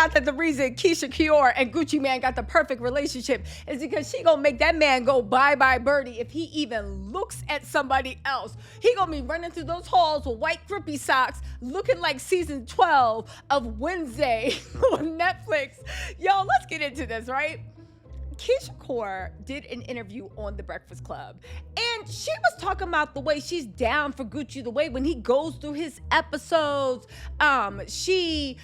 out that the reason Keyshia and Gucci Mane got the perfect relationship is because she gonna make that man go bye-bye birdie if he even looks at somebody else. He gonna be running through those halls with white grippy socks looking like season 12 of Wednesday on Netflix. Yo, let's get into this, right? Keyshia did an interview on The Breakfast Club, and she was talking about the way she's down for Gucci, the way when he goes through his episodes, she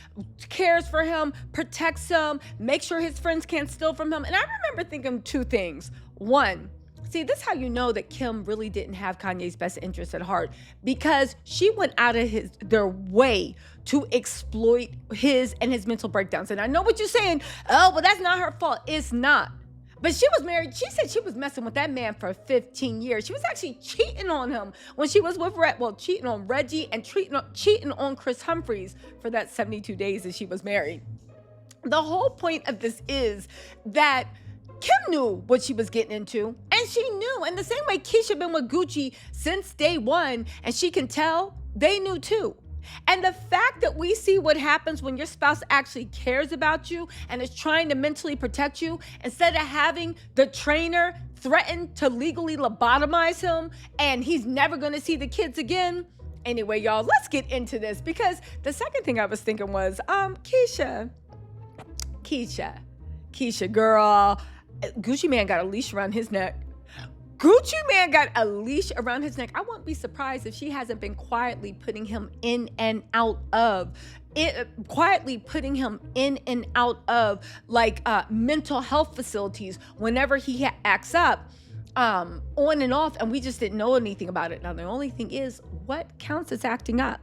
cares for him, protects him, makes sure his friends can't steal from him. And I remember thinking two things. One, see, this is how you know that Kim really didn't have Kanye's best interest at heart, because she went out of their way to exploit his and his mental breakdowns. And I know what you're saying. Oh, but that's not her fault. It's not. But she was married. She said she was messing with that man for 15 years. She was actually cheating on him when she was with cheating on Reggie and cheating on Chris Humphries for that 72 days that she was married. The whole point of this is that Kim knew what she was getting into, and she knew. And the same way Keyshia been with Gucci since day one, and she can tell, they knew too. And the fact that we see what happens when your spouse actually cares about you and is trying to mentally protect you, instead of having the trainer threaten to legally lobotomize him and he's never going to see the kids again. Anyway, y'all, let's get into this, because the second thing I was thinking was, Keyshia, girl, Gucci Mane got a leash around his neck. Gucci Mane got a leash around his neck. I won't be surprised if she hasn't been quietly putting him in and out of mental health facilities whenever he acts up, on and off, and we just didn't know anything about it. Now, the only thing is, what counts as acting up?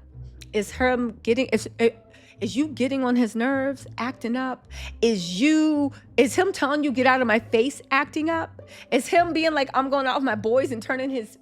Is you getting on his nerves, acting up? Is him telling you get out of my face, acting up? Is him being like, I'm going out with my boys and turning his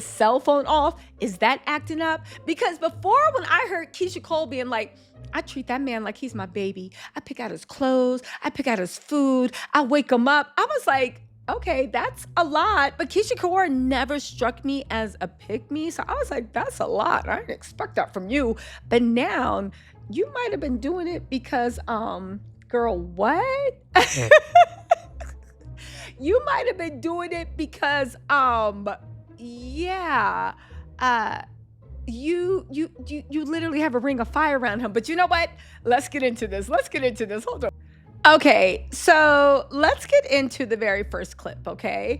cell phone off? Is that acting up? Because before, when I heard Keyshia being like, I treat that man like he's my baby. I pick out his clothes. I pick out his food. I wake him up. I was like, okay, that's a lot. But Keyshia never struck me as a pick-me. So I was like, that's a lot. I didn't expect that from you. But now, you might have been doing it because, girl, what? You might have been doing it because, you literally have a ring of fire around him. But you know what? Let's get into this. Hold on. Okay, so let's get into the very first clip, okay?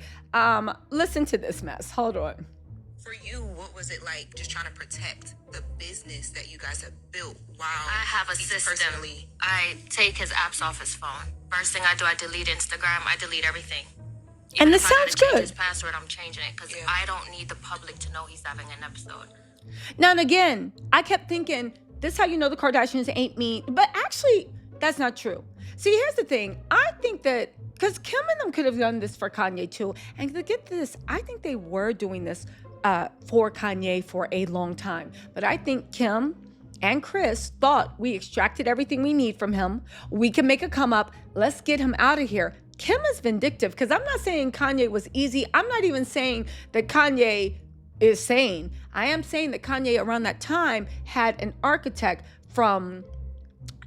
Listen to this mess. Hold on. For you, what was it like just trying to protect the business that you guys have built while I have a system. I take his apps off his phone. First thing I do, I delete Instagram. I delete everything. And this sounds good. Change his password, I'm changing it because I don't need the public to know he's having an episode. Now, and again, I kept thinking, this is how you know the Kardashians ain't mean. But actually, that's not true. See, here's the thing. I think that, because Kim and them could have done this for Kanye too. And to get this, I think they were doing this for Kanye for a long time. But I think Kim and Chris thought, we extracted everything we need from him. We can make a come up. Let's get him out of here. Kim is vindictive, because I'm not saying Kanye was easy. I'm not even saying that Kanye is sane. I am saying that Kanye around that time had an architect,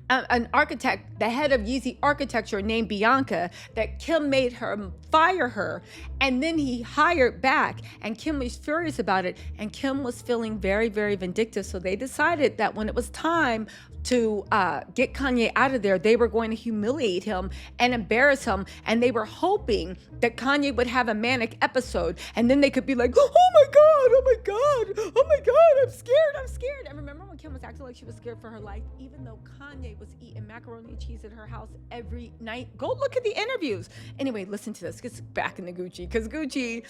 the head of Yeezy Architecture named Bianca, that Kim made her fire her, and then he hired back, and Kim was furious about it, and Kim was feeling very, very vindictive. So they decided that when it was time to get Kanye out of there, they were going to humiliate him and embarrass him, and they were hoping that Kanye would have a manic episode, and then they could be like, oh my God, I'm scared. And remember when Kim was acting like she was scared for her life, even though Kanye was eating macaroni and cheese at her house every night? Go look at the interviews. Anyway, listen to this. Get back into Gucci, because Gucci,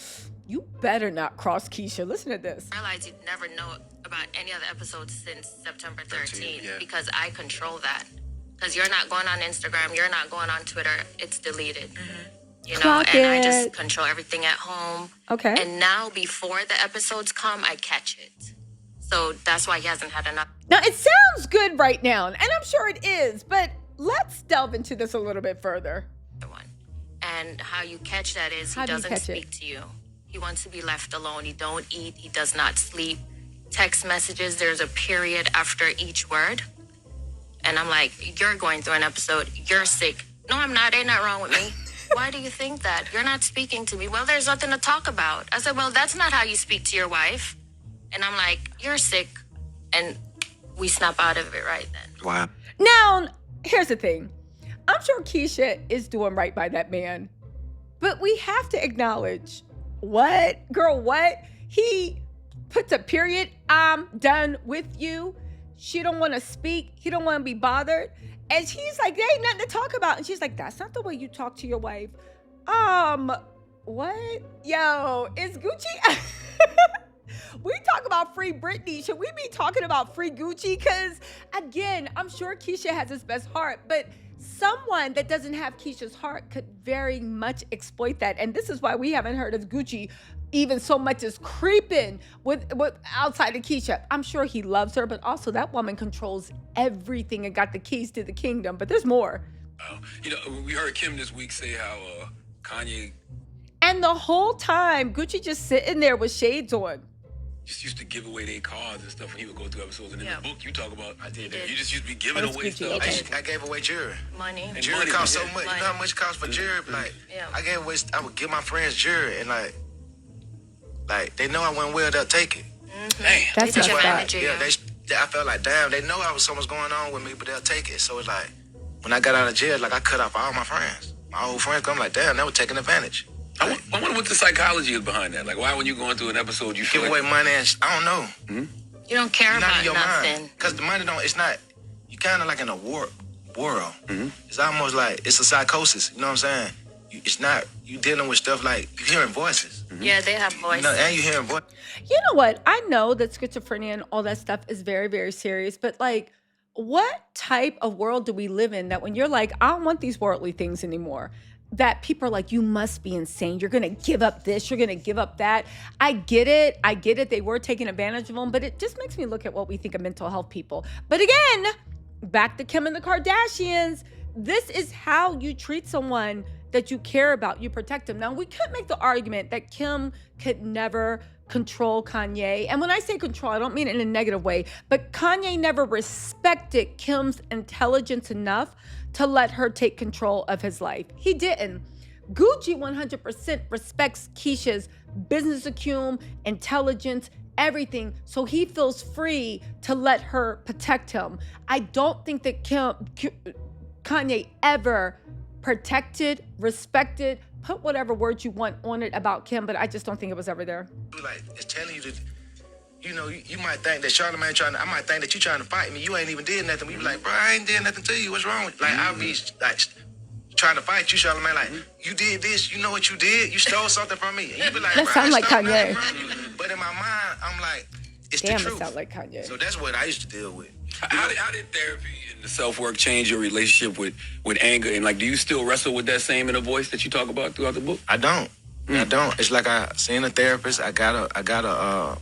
you better not cross Keyshia. Listen to this. I realized you'd never know about any other episodes since September 13th because I control that. Because you're not going on Instagram, you're not going on Twitter, it's deleted. You know, I just control everything at home. Okay. And now before the episodes come, I catch it. So that's why he hasn't had enough. Now, it sounds good right now, and I'm sure it is, but let's delve into this a little bit further. And how you catch that is he doesn't speak to you. He wants to be left alone. He don't eat. He does not sleep. Text messages, there's a period after each word. and I'm like, you're going through an episode. You're sick. No, I'm not. Ain't nothing wrong with me. Why do you think that? You're not speaking to me. Well, there's nothing to talk about. I said, well, that's not how you speak to your wife. And I'm like, you're sick. And we snap out of it right then. Wow. Now, here's the thing. I'm sure Keyshia is doing right by that man. But we have to acknowledge, what? Girl, what? He puts a period. I'm done with you. She don't want to speak. He don't want to be bothered. And he's like, there ain't nothing to talk about. And she's like, that's not the way you talk to your wife. What? Yo, is Gucci... We talk about free Britney. Should we be talking about free Gucci? Because, again, I'm sure Keyshia has his best heart, but someone that doesn't have Keyshia's heart could very much exploit that. And this is why we haven't heard of Gucci even so much as creeping with outside of Keyshia. I'm sure he loves her, but also that woman controls everything and got the keys to the kingdom. But there's more. We heard Kim this week say how Kanye... And the whole time, Gucci just sitting there with shades on. Just used to give away their cars and stuff when he would go through episodes. And in the book you talk about, I did that. You just used to be giving away stuff. I gave away jewelry. Money. And jewelry cost so much. You know how much it cost for jewelry? Like, I would give my friends jewelry, and like they know I went well, they'll take it. Damn. That's They took why. advantage of you. I felt like, damn, they know something's going on with me, but they'll take it. So it's like, when I got out of jail, like I cut off all my friends. My old friends, I'm like, damn, they were taking advantage. I wonder what the psychology is behind that. Like, why when you're going through an episode, you feel Give away money and I don't know. You don't care Not about in your nothing. mind. Because the money it's not, you kind of like in a warped world. It's almost like, it's a psychosis, you know what I'm saying? It's not, you dealing with stuff like, you hearing voices. Yeah, they have voices. And you hearing voices. You know what? I know that schizophrenia and all that stuff is very, very serious, but like, what type of world do we live in that when you're like, I don't want these worldly things anymore, that people are like, you must be insane. You're going to give up this. You're going to give up that. I get it. They were taking advantage of them, but it just makes me look at what we think of mental health people. But again, back to Kim and the Kardashians. This is how you treat someone that you care about. You protect them. Now, we could make the argument that Kim could never control Kanye. And when I say control, I don't mean it in a negative way, but Kanye never respected Kim's intelligence enough to let her take control of his life. He didn't. Gucci 100% respects Keyshia's business acumen, intelligence, everything, so he feels free to let her protect him. I don't think that Kanye ever protected, respected, put whatever words you want on it about Kim, but I just don't think it was ever there. Like, it's telling you that, you might think that Charlamagne I might think that you trying to fight me. You ain't even did nothing. We be like, bro, I ain't did nothing to you. What's wrong with you? Like, I'll be like trying to fight you, Charlamagne. Like, you did this. You know what you did? You stole something from me. And you be like, That sound like Kanye. But in my mind, I'm like, it's Damn, the it truth. sound like Kanye. So that's what I used to deal with. How did therapy and the self-work change your relationship with anger? And like, do you still wrestle with that same inner voice that you talk about throughout the book? I don't. I don't. It's like I seen a therapist. I gotta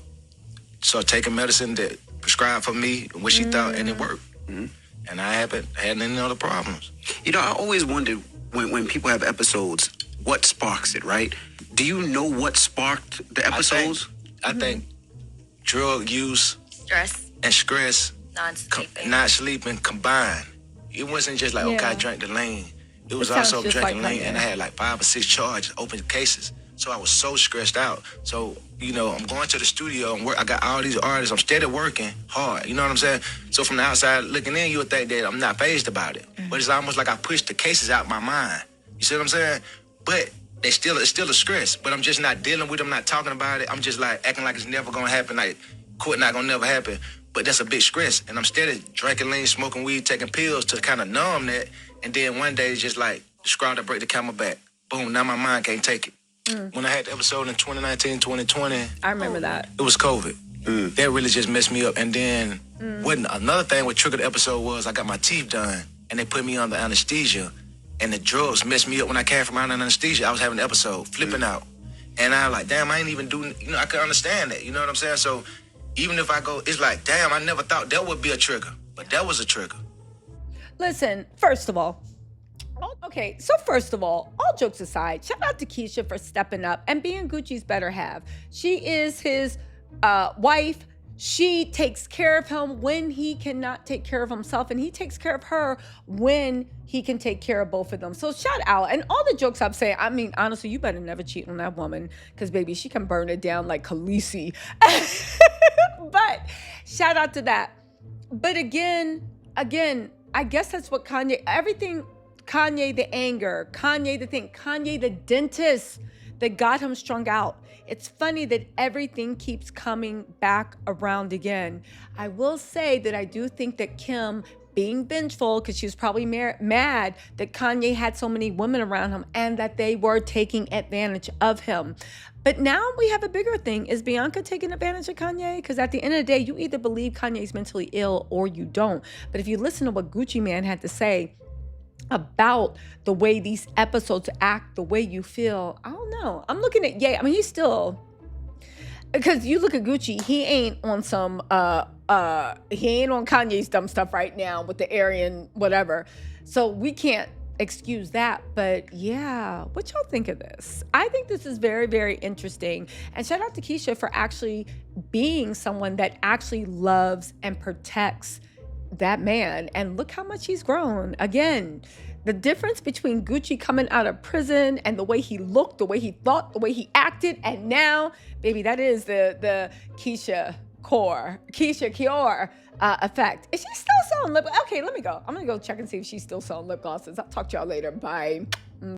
start taking medicine that prescribed for me, what she thought, and it worked. And I haven't had any other problems. I always wondered when people have episodes, what sparks it, right? Do you know what sparked the episodes? I think drug use Stress, and stress, non-sleeping. not sleeping combined. It wasn't just like, okay, I drank the lean. It was sounds also just drinking like lean, Kanye. and I had like 5 or 6 charges, open cases. So I was so stressed out. So, I'm going to the studio and I got all these artists. I'm steady working hard. You know what I'm saying? So from the outside looking in, you would think that I'm not fazed about it. But it's almost like I pushed the cases out my mind. You see what I'm saying? But it's still a stress. But I'm just not dealing with it. I'm not talking about it. I'm just like acting like it's never going to happen. Like, court not going to never happen. But that's a big stress. And I'm steady drinking lean, smoking weed, taking pills to kind of numb that. And then one day it's just like, the straw that break the camel back. Boom, now my mind can't take it. When I had the episode in 2019, 2020, I remember that. it was COVID. That really just messed me up. And then another thing what triggered the episode was I got my teeth done and they put me under anesthesia and the drugs messed me up when I came from under anesthesia. I was having an episode, flipping out. And I was like, damn, I ain't even doing, I could understand that. You know what I'm saying? So even if I go, it's like, damn, I never thought that would be a trigger. But that was a trigger. Listen, first of all, all jokes aside, shout out to Keyshia for stepping up and being Gucci's better half. She is his wife. She takes care of him when he cannot take care of himself, and he takes care of her when he can take care of both of them. So shout out. And all the jokes I'm saying, I mean, honestly, you better never cheat on that woman, because baby, she can burn it down like Khaleesi. But shout out to that. But again, I guess that's what Kanye, everything, Kanye the anger, Kanye the thing, Kanye the dentist that got him strung out. It's funny that everything keeps coming back around again. I will say that I do think that Kim being vengeful, because she was probably mad that Kanye had so many women around him and that they were taking advantage of him. But now we have a bigger thing. Is Bianca taking advantage of Kanye? Because at the end of the day, you either believe Kanye's mentally ill or you don't. But if you listen to what Gucci Mane had to say about the way these episodes act, the way you feel, I don't know. I'm looking at Ye. I mean, he's still, because you look at Gucci, he ain't on some he ain't on Kanye's dumb stuff right now with the Aryan whatever. So we can't excuse that. But yeah, what y'all think of this? I think this is very, very interesting. And shout out to Keyshia for actually being someone that actually loves and protects that man. And look how much he's grown. Again, the difference between Gucci coming out of prison and the way he looked, the way he thought, the way he acted, and now, baby, that is the Keyshia Keyshia effect. Is she still selling lip? Okay, let me go. I'm gonna go check and see if she's still selling lip glosses. I'll talk to y'all later. Bye.